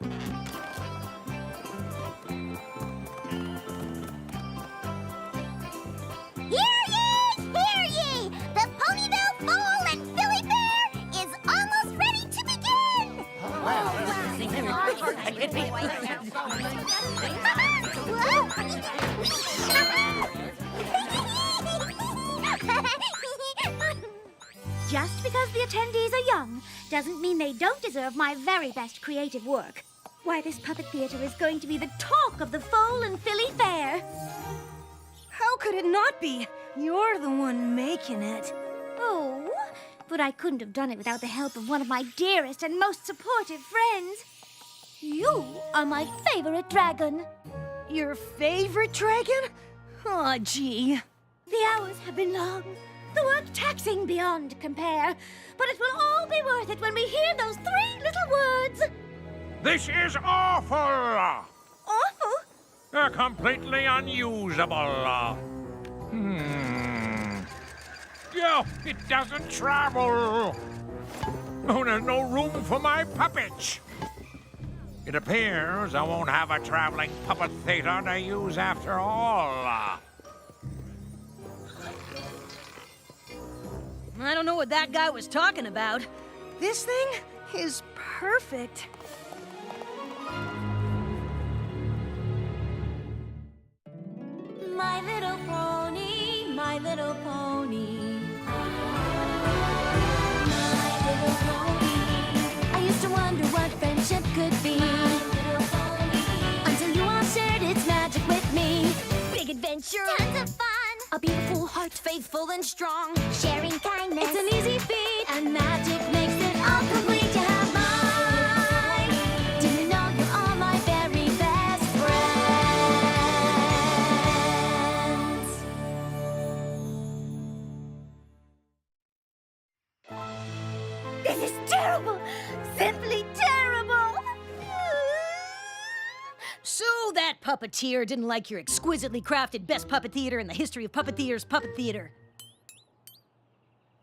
Hear ye! Hear ye! The Ponyville Foal and Philly Fair is almost ready to begin! Just because the attendees are young doesn't mean they don't deserve my very best creative work. Why, this puppet theater is going to be the talk of the Foal and Philly Fair. How could it not be? You're the one making it. Oh, but I couldn't have done it without the help of one of my dearest and most supportive friends. You are my favorite dragon. Your favorite dragon? Aw, gee. The hours have been long, the work taxing beyond compare, but it will all be worth it when we hear those 3 little words. This is awful! Awful? Completely unusable. Yeah, it doesn't travel. Oh, there's no room for my puppets. It appears I won't have a traveling puppet theater to use after all. I don't know what that guy was talking about. This thing is perfect. My little pony, my little pony. My little pony. I used to wonder what friendship could be. My little pony. Until you all shared its magic with me. Big adventure. Tons of fun. A beautiful heart, faithful and strong. Sharing kindness. It's an easy feat. And magic makes it all complete. You have mine. Do you know you're all my very best friends? This is terrible! Simply terrible! So that puppeteer didn't like your exquisitely crafted best puppet theater in the history of puppet theater's puppet theater.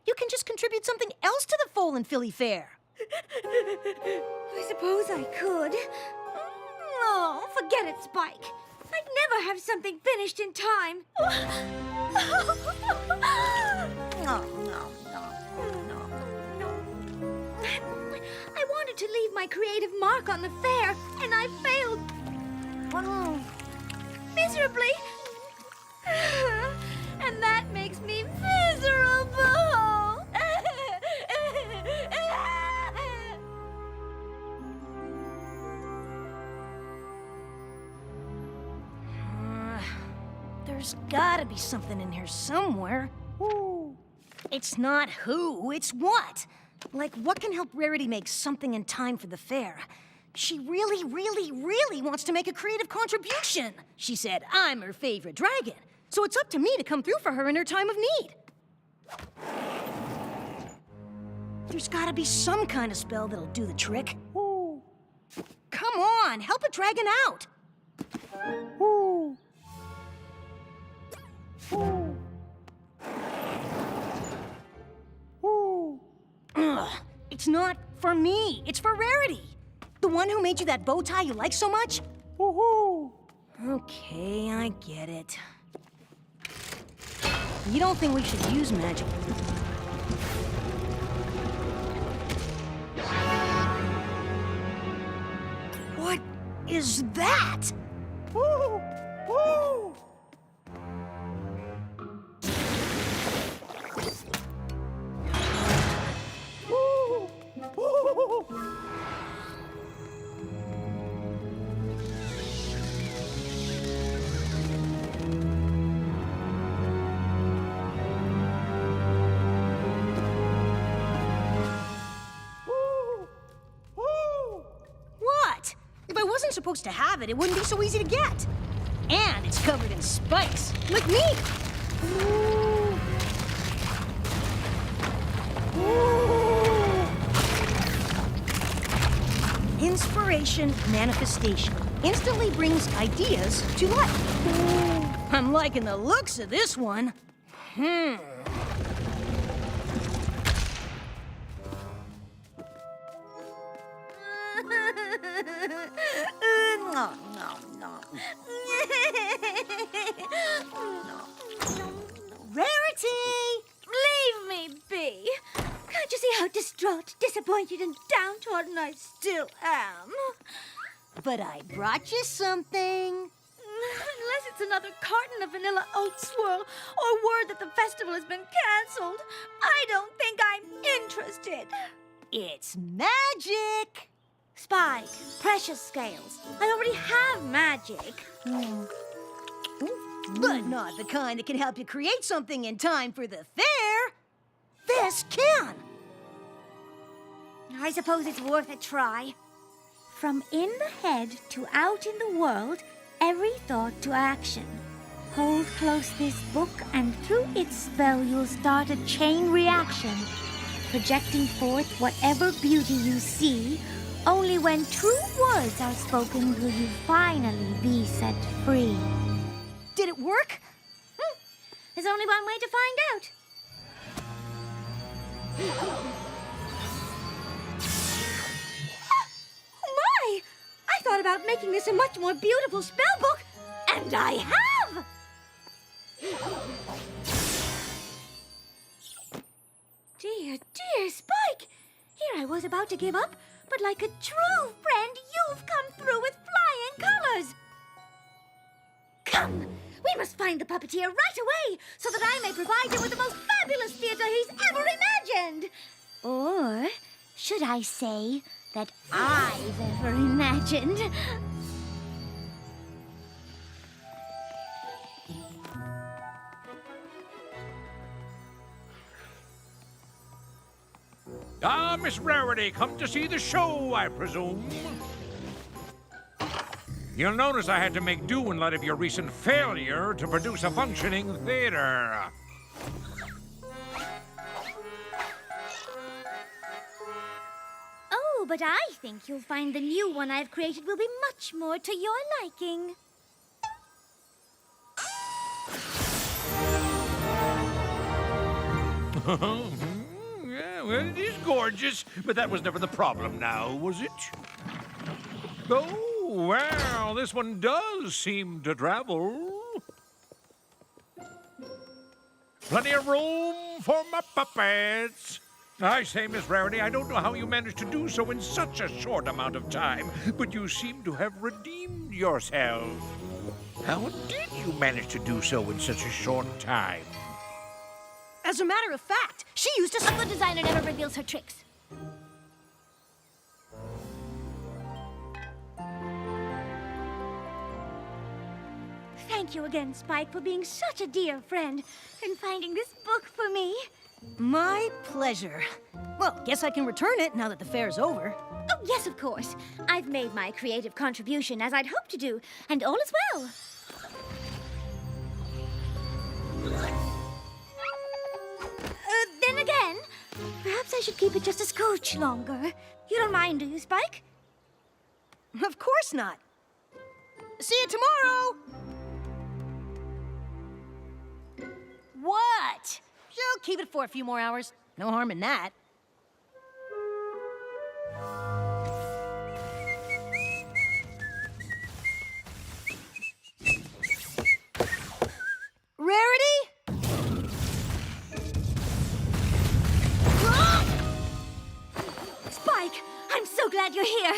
You can just contribute something else to the Foal and Philly Fair. I suppose I could. Oh, forget it, Spike. I'd never have something finished in time. No. I wanted to leave my creative mark on the fair, and I failed. Miserably. And that makes me miserable. There's gotta be something in here somewhere. Ooh. It's not who, it's what. Like, what can help Rarity make something in time for the fair? She really wants to make a creative contribution. She said I'm her favorite dragon, so it's up to me to come through for her in her time of need. There's gotta be some kind of spell that'll do the trick. Ooh. Come on, help a dragon out. Ooh. Ooh. Ooh. Ugh. It's not for me, it's for Rarity. The one who made you that bow tie you like so much? Woohoo! Okay, I get it. You don't think we should use magic? What is that? Woo! Woo! Woo! Woo! Supposed to have it, it wouldn't be so easy to get. And it's covered in spikes, like me. Ooh. Ooh. Inspiration manifestation instantly brings ideas to life. Ooh. I'm liking the looks of this one. No, no, no. Rarity! Leave me be. Can't you see how distraught, disappointed, and downtrodden I still am? But I brought you something. Unless it's another carton of vanilla oat swirl or word that the festival has been cancelled, I don't think I'm interested. It's magic. Spike, precious scales. I already have magic. But not the kind that can help you create something in time for the fair. This can. I suppose it's worth a try. From in the head to out in the world, every thought to action. Hold close this book, and through its spell you'll start a chain reaction, projecting forth whatever beauty you see. Only when true words are spoken will you finally be set free. Did it work? There's only one way to find out. My! I thought about making this a much more beautiful spell book, and I have! Dear, dear Spike! Here I was about to give up, but like a true friend, you've come through with flying colors! Come! We must find the puppeteer right away, so that I may provide him with the most fabulous theater he's ever imagined! Or should I say that I've ever imagined? Ah, Miss Rarity, come to see the show, I presume. You'll notice I had to make do in light of your recent failure to produce a functioning theater. Oh, but I think you'll find the new one I've created will be much more to your liking. Yeah, well, it is gorgeous, but that was never the problem now, was it? Oh, well, this one does seem to travel. Plenty of room for my puppets. I say, Miss Rarity, I don't know how you managed to do so in such a short amount of time, but you seem to have redeemed yourself. How did you manage to do so in such a short time? As a matter of fact, she used A good designer never reveals her tricks. Thank you again, Spike, for being such a dear friend and finding this book for me. My pleasure. Well, guess I can return it now that the fair's over. Oh, yes, of course. I've made my creative contribution as I'd hoped to do, and all is well. Then again, perhaps I should keep it just a scooch longer. You don't mind, do you, Spike? Of course not. See you tomorrow. What? She'll keep it for a few more hours. No harm in that. Rarity? Spike, I'm so glad you're here.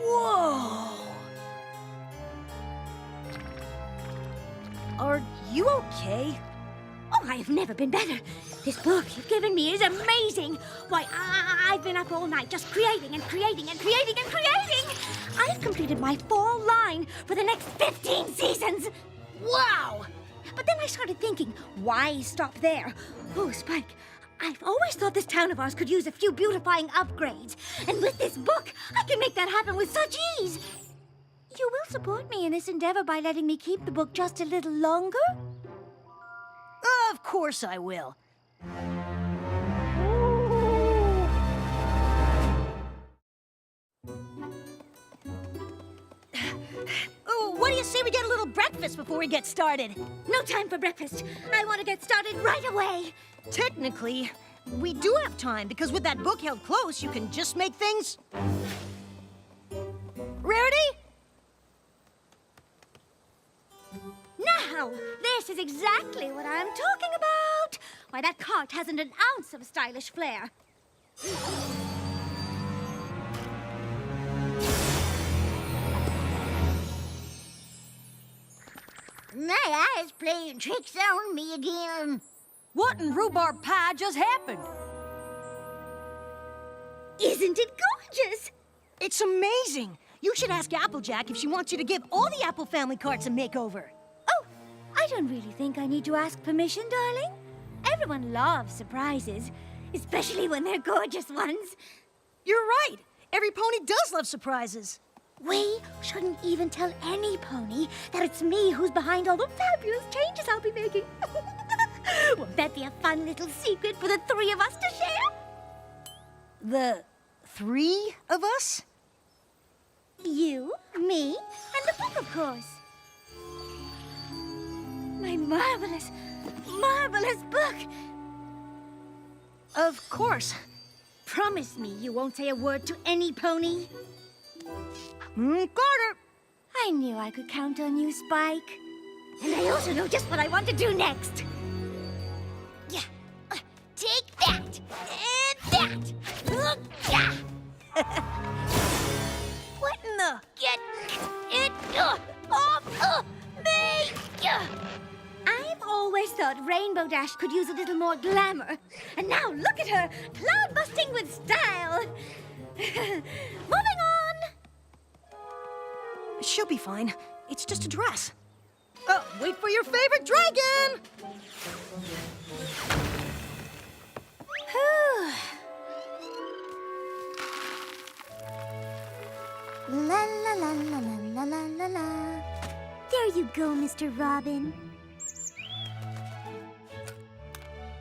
Whoa! Are you okay? Oh, I have never been better. This book you've given me is amazing. Why, I've been up all night just creating and creating and creating and creating. I've completed my fall line for the next 15 seasons. Wow! But then I started thinking, why stop there? Oh, Spike, I've always thought this town of ours could use a few beautifying upgrades. And with this book, I can make that happen with such ease. You will support me in this endeavor by letting me keep the book just a little longer? Of course I will. Oh, what do you say we get a little breakfast before we get started? No time for breakfast. I want to get started right away. Technically, We do have time, because with that book held close, you can just make things... Rarity? Now, this is exactly what I'm talking about. Why, that cart hasn't an ounce of stylish flair. My eye's playing tricks on me again. What in rhubarb pie just happened? Isn't it gorgeous? It's amazing. You should ask Applejack if she wants you to give all the Apple family carts a makeover. Oh, I don't really think I need to ask permission, darling. Everyone loves surprises, especially when they're gorgeous ones. You're right. Every pony does love surprises. We shouldn't even tell any pony that it's me who's behind all the fabulous changes I'll be making. Won't that be a fun little secret for the three of us to share? The three of us? You, me, and the book, of course. My marvelous, marvelous book. Of course. Promise me you won't say a word to any pony. Carter! I knew I could count on you, Spike. And I also know just what I want to do next. Yeah. Take that. And that. Yeah. What in the... Get it off me. I've always thought Rainbow Dash could use a little more glamour. And now look at her, cloud busting with style. Moving on. She'll be fine. It's just a dress. Oh, wait for your favorite dragon! La la la la la la la la. There you go, Mr. Robin.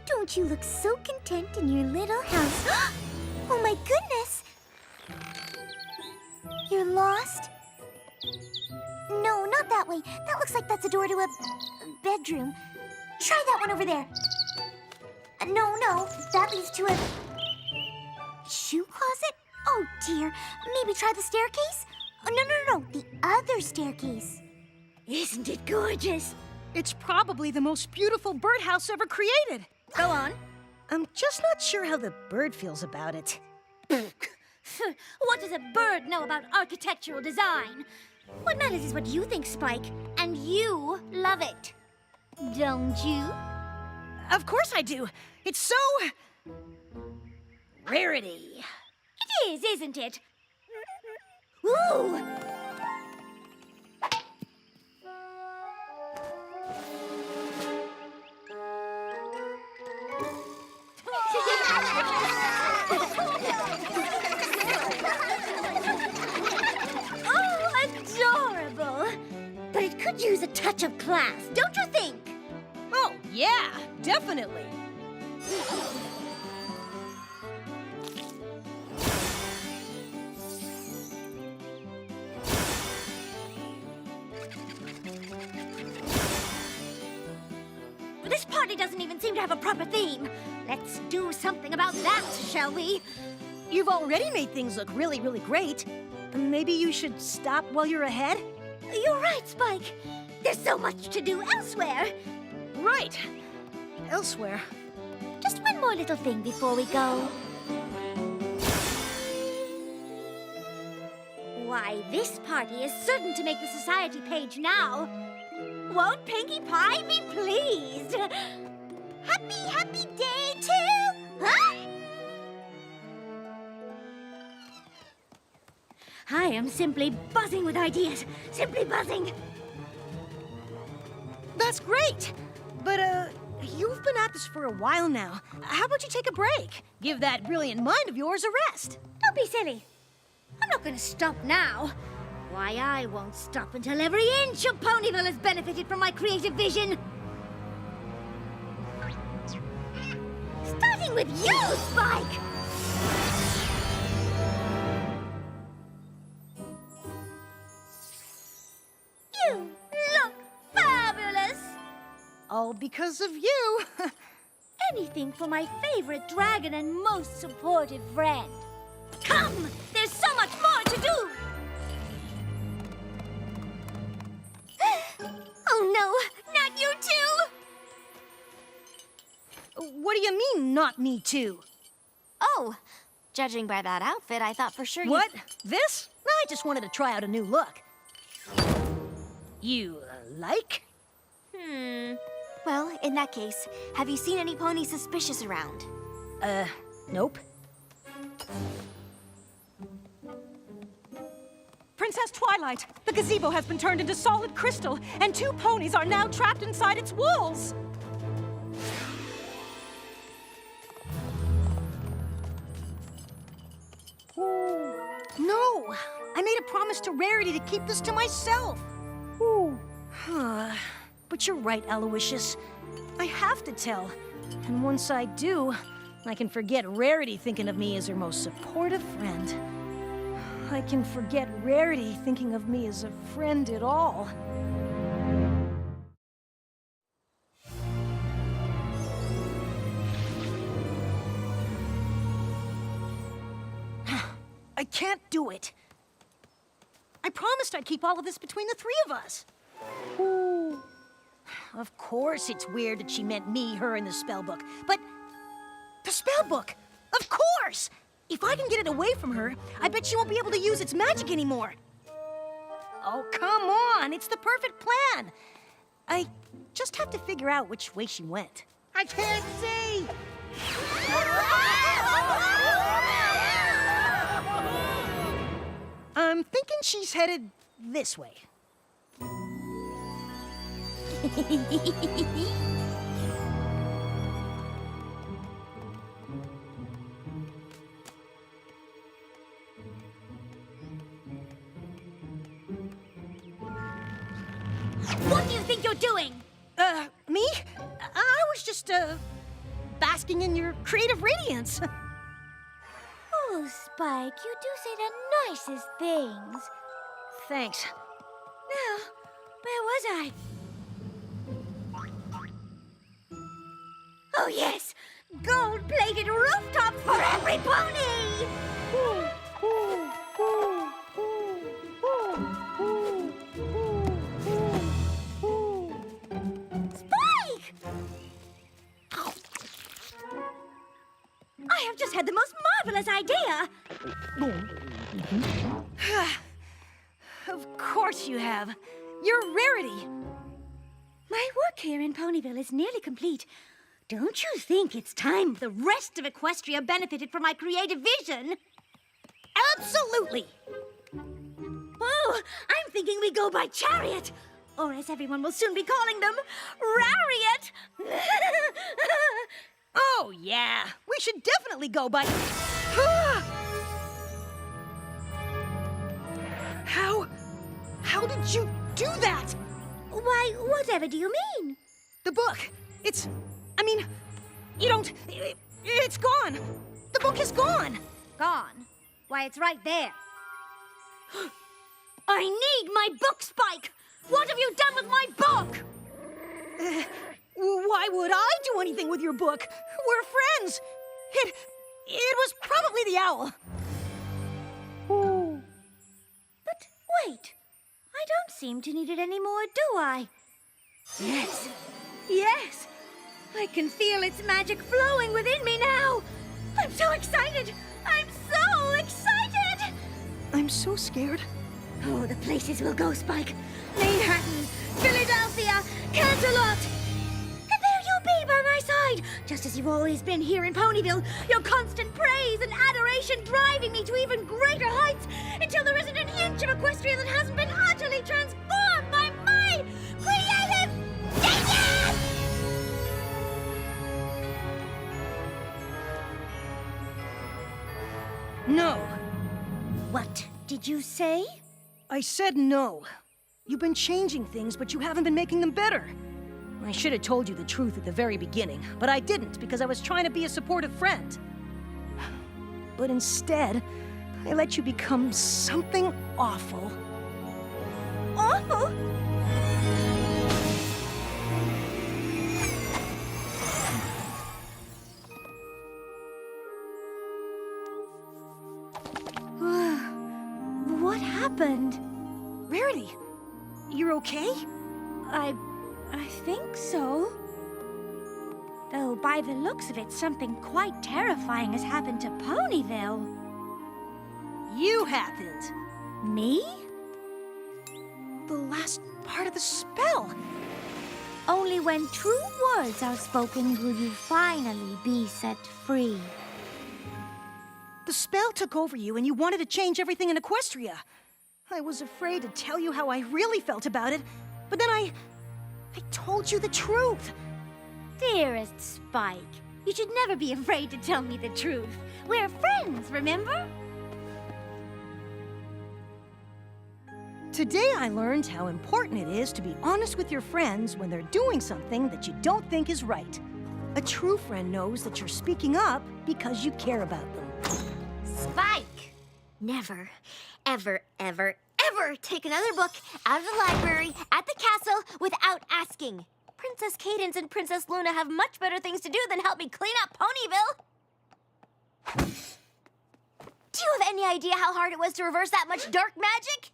Don't you look so content in your little house? Oh my goodness! You're lost? No, not that way. That looks like that's a door to a bedroom. Try that one over there. No, that leads to a shoe closet? Oh dear. Maybe try the staircase? Oh, no, the other staircase. Isn't it gorgeous? It's probably the most beautiful birdhouse ever created. Go on. I'm just not sure how the bird feels about it. What does a bird know about architectural design? What matters is what you think, Spike, and you love it. Don't you? Of course I do. It's so... Rarity. It is, isn't it? Ooh! Adorable! But it could use a touch of class, don't you think? Oh, yeah, definitely. This party doesn't even seem to have a proper theme. Let's do something about that, shall we? You've already made things look really, really great. Maybe you should stop while you're ahead? You're right, Spike. There's so much to do elsewhere. Right. Elsewhere. Just one more little thing before we go. Why, this party is certain to make the society page now. Won't Pinkie Pie be pleased? Happy day to... Huh? I am simply buzzing with ideas. Simply buzzing. That's great. But, you've been at this for a while now. How about you take a break? Give that brilliant mind of yours a rest. Don't be silly. I'm not going to stop now. Why, I won't stop until every inch of Ponyville has benefited from my creative vision. Starting with you, Spike! You look fabulous! All because of you. anything for my favorite dragon and most supportive friend. Come! There's so much more to do! Oh no, not you too! What do you mean, not me too? Oh, judging by that outfit, I thought for sure you... What? This? No, I just wanted to try out a new look. You like? Well, in that case, have you seen any ponies suspicious around? Nope. Princess Twilight, the gazebo has been turned into solid crystal, and 2 ponies are now trapped inside its walls. No! I made a promise to Rarity to keep this to myself. But you're right, Aloysius. I have to tell. And once I do, I can forget Rarity thinking of me as her most supportive friend. I can forget Rarity thinking of me as a friend at all. I can't do it. I promised I'd keep all of this between the 3 of us. Of course it's weird that she meant me, her, and the spellbook. But the spellbook! Of course! If I can get it away from her, I bet she won't be able to use its magic anymore. Oh, come on! It's the perfect plan! I just have to figure out which way she went. I can't see! I'm thinking she's headed this way. What do you think you're doing? Me? I was just, basking in your creative radiance. Oh, Spike, you do say the nicest things. Thanks. Now, where was I? Oh, yes! Gold-plated rooftops for every pony! Spike! I have just had the most marvelous idea! Of course you have. You're Rarity. My work here in Ponyville is nearly complete. Don't you think it's time the rest of Equestria benefited from my creative vision? Absolutely. Oh, I'm thinking we go by chariot. Or as everyone will soon be calling them, Rariot. Oh, yeah. We should definitely go by... How did you do that? Why, whatever do you mean? The book. I mean, you don't... It's gone. The book is gone. Gone? Why, it's right there. I need my book, Spike! What have you done with my book? Why would I do anything with your book? We're friends. It was probably the owl. But wait, I don't seem to need it anymore, do I? Yes, yes, I can feel its magic flowing within me now. I'm so excited. I'm so excited. I'm so scared. Oh, the places we'll go, Spike. Manhattan, Philadelphia, Canterlot. And there you'll be by my side, just as you've always been here in Ponyville, your constant praise and adoration driving me to even greater heights until there isn't an inch of Equestria that hasn't been utterly transformed by my creative genius! No. What did you say? I said no. You've been changing things, but you haven't been making them better. I should have told you the truth at the very beginning, but I didn't because I was trying to be a supportive friend. But instead, I let you become something awful. Awful? happened. Rarity, you're okay? I think so. Though by the looks of it, something quite terrifying has happened to Ponyville. You happened. Me? The last part of the spell. Only when true words are spoken will you finally be set free. The spell took over you and you wanted to change everything in Equestria. I was afraid to tell you how I really felt about it, but then I told you the truth. Dearest Spike, you should never be afraid to tell me the truth. We're friends, remember? Today I learned how important it is to be honest with your friends when they're doing something that you don't think is right. A true friend knows that you're speaking up because you care about them. Spike! Never, ever, ever, ever take another book out of the library at the castle without asking. Princess Cadance and Princess Luna have much better things to do than help me clean up Ponyville. Do you have any idea how hard it was to reverse that much dark magic?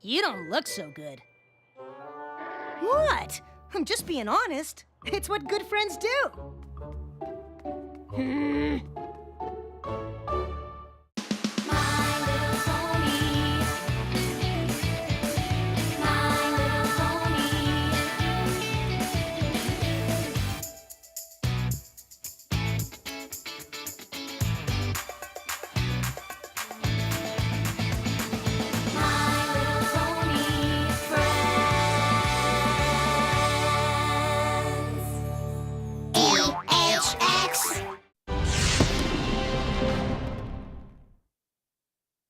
You don't look so good. What? I'm just being honest. It's what good friends do.